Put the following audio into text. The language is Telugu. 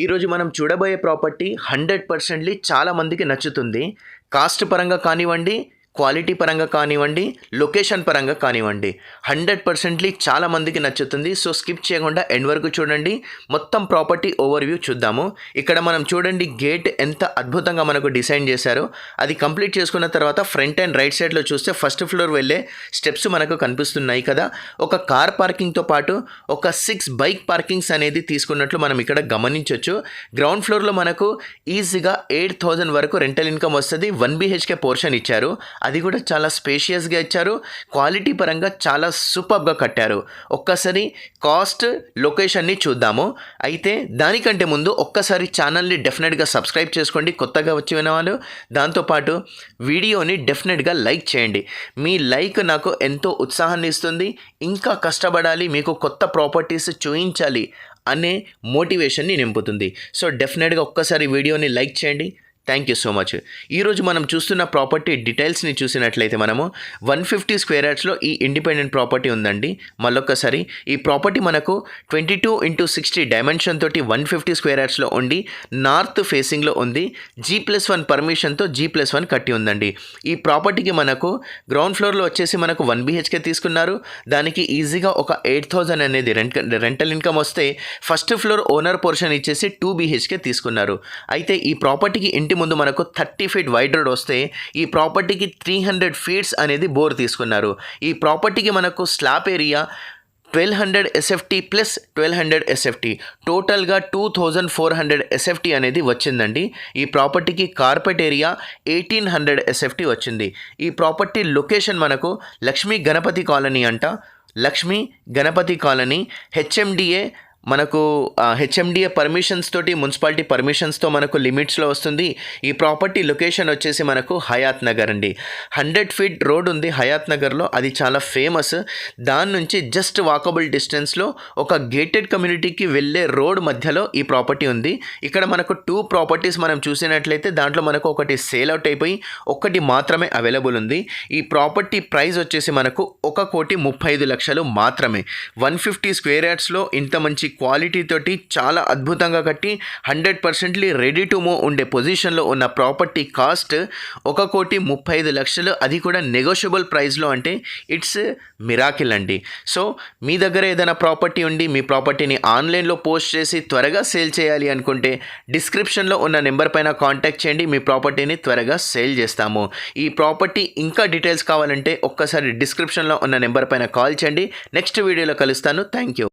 ఈరోజు మనం చూడబోయే ప్రాపర్టీ 100% చాలా మందికి నచ్చుతుంది. కాస్ట్ పరంగా కానివ్వండి, క్వాలిటీ పరంగా కానివ్వండి, లొకేషన్ పరంగా కానివ్వండి 100% చాలా మందికి నచ్చుతుంది. సో స్కిప్ చేయకుండా ఎండ్ వరకు చూడండి. మొత్తం ప్రాపర్టీ ఓవర్వ్యూ చూద్దాము. ఇక్కడ మనం చూడండి గేట్ ఎంత అద్భుతంగా మనకు డిజైన్ చేశారో. అది కంప్లీట్ చేసుకున్న తర్వాత ఫ్రంట్ అండ్ రైట్ సైడ్లో చూస్తే ఫస్ట్ ఫ్లోర్ వెళ్ళే స్టెప్స్ మనకు కనిపిస్తున్నాయి కదా. ఒక కార్ పార్కింగ్తో పాటు ఒక 6 బైక్ పార్కింగ్స్ అనేది తీసుకున్నట్లు మనం ఇక్కడ గమనించవచ్చు. గ్రౌండ్ ఫ్లోర్లో మనకు ఈజీగా 8,000 వరకు రెంటల్ ఇన్కమ్ వస్తుంది. 1 BHK పోర్షన్ ఇచ్చారు. అది కూడా చాలా స్పేషియస్గా ఇచ్చారు. క్వాలిటీ పరంగా చాలా సూపర్గా కట్టారు. ఒక్కసారి కాస్ట్, లొకేషన్ని చూద్దాము. అయితే దానికంటే ముందు ఒక్కసారి ఛానల్ని డెఫినెట్గా సబ్స్క్రైబ్ చేసుకోండి కొత్తగా వచ్చిన వాళ్ళు. దాంతోపాటు వీడియోని డెఫినెట్గా లైక్ చేయండి. మీ లైక్ నాకు ఎంతో ఉత్సాహాన్ని ఇస్తుంది. ఇంకా కష్టపడాలి, మీకు కొత్త ప్రాపర్టీస్ చూపించాలి అనే మోటివేషన్ని నింపుతుంది. సో డెఫినెట్గా ఒక్కసారి వీడియోని లైక్ చేయండి. Thank you so much. ఈరోజు మనం చూస్తున్న ప్రాపర్టీ డీటెయిల్స్ని చూసినట్లయితే మనము 150 స్క్వేర్ యార్డ్స్లో ఈ ఇండిపెండెంట్ ప్రాపర్టీ ఉందండి. మళ్ళొక్కసారి ఈ ప్రాపర్టీ మనకు 22x60 డైమెన్షన్ తోటి 150 స్క్వేర్ యార్డ్స్లో ఉండి నార్త్ ఫేసింగ్లో ఉంది. G+1 పర్మిషన్తో G+1 కట్టి ఉందండి. ఈ ప్రాపర్టీకి మనకు గ్రౌండ్ ఫ్లోర్లో వచ్చేసి మనకు 1 BHK తీసుకున్నారు. దానికి ఈజీగా ఒక 8,000 అనేది రెంటల్ ఇన్కమ్ వస్తే ఫస్ట్ ఫ్లోర్ ఓనర్ పోర్షన్ ఇచ్చేసి 2 BHK తీసుకున్నారు. అయితే ఈ ప్రాపర్టీకి ఇంటి ముందు మనకు 30 feet వైడ్ రోడ్ వస్తే ఈ ప్రాపర్టీకి 300 feet అనేది బోర్ తీసుకున్నారు. ఈ ప్రాపర్టీకి మనకు slab area 1200 SFT plus 1200 SFT టోటల్గా 2400 SFT అనేది వచ్చిందండి. ఈ ప్రాపర్టీకి కార్పెట్ ఏరియా 1800 SFT వచ్చింది. ఈ ప్రాపర్టీ లొకేషన్ మనకు లక్ష్మీ గణపతి కాలనీ అంట. లక్ష్మీ గణపతి కాలనీ HMDA మనకు HMDA పర్మిషన్స్ తోటి, మున్సిపాలిటీ పర్మిషన్స్తో మనకు లిమిట్స్లో వస్తుంది. ఈ ప్రాపర్టీ లొకేషన్ వచ్చేసి మనకు హయాత్ నగర్ అండి. 100 feet రోడ్ ఉంది హయాత్ నగర్లో, అది చాలా ఫేమస్. దాని నుంచి జస్ట్ వాకబుల్ డిస్టెన్స్లో ఒక గేటెడ్ కమ్యూనిటీకి వెళ్ళే రోడ్ మధ్యలో ఈ ప్రాపర్టీ ఉంది. ఇక్కడ మనకు 2 ప్రాపర్టీస్ మనం చూసినట్లయితే దాంట్లో మనకు ఒకటి సేల్ అవుట్ అయిపోయి ఒకటి మాత్రమే అవైలబుల్ ఉంది. ఈ ప్రాపర్టీ ప్రైస్ వచ్చేసి మనకు 1,35,00,000 మాత్రమే. 150 స్క్వేర్ యార్డ్స్లో ఇంత మంచి క్వాలిటీ తోటి చాలా అద్భుతంగా కట్టి 100% రెడీ టు మూవ్ ఉండే పొజిషన్లో ఉన్న ప్రాపర్టీ కాస్ట్ 1,35,00,000, అది కూడా నెగోషియబుల్ ప్రైస్లో. అంటే ఇట్స్ మిరాకిల్ అండి. సో మీ దగ్గర ఏదైనా ప్రాపర్టీ ఉండి మీ ప్రాపర్టీని ఆన్లైన్లో పోస్ట్ చేసి త్వరగా సేల్ చేయాలి అనుకుంటే డిస్క్రిప్షన్లో ఉన్న నెంబర్ పైన కాంటాక్ట్ చేయండి. మీ ప్రాపర్టీని త్వరగా సేల్ చేస్తాము. ఈ ప్రాపర్టీ ఇంకా డీటెయిల్స్ కావాలంటే ఒక్కసారి డిస్క్రిప్షన్లో ఉన్న నెంబర్ పైన కాల్ చేయండి. నెక్స్ట్ వీడియోలో కలుస్తాను. Thank you.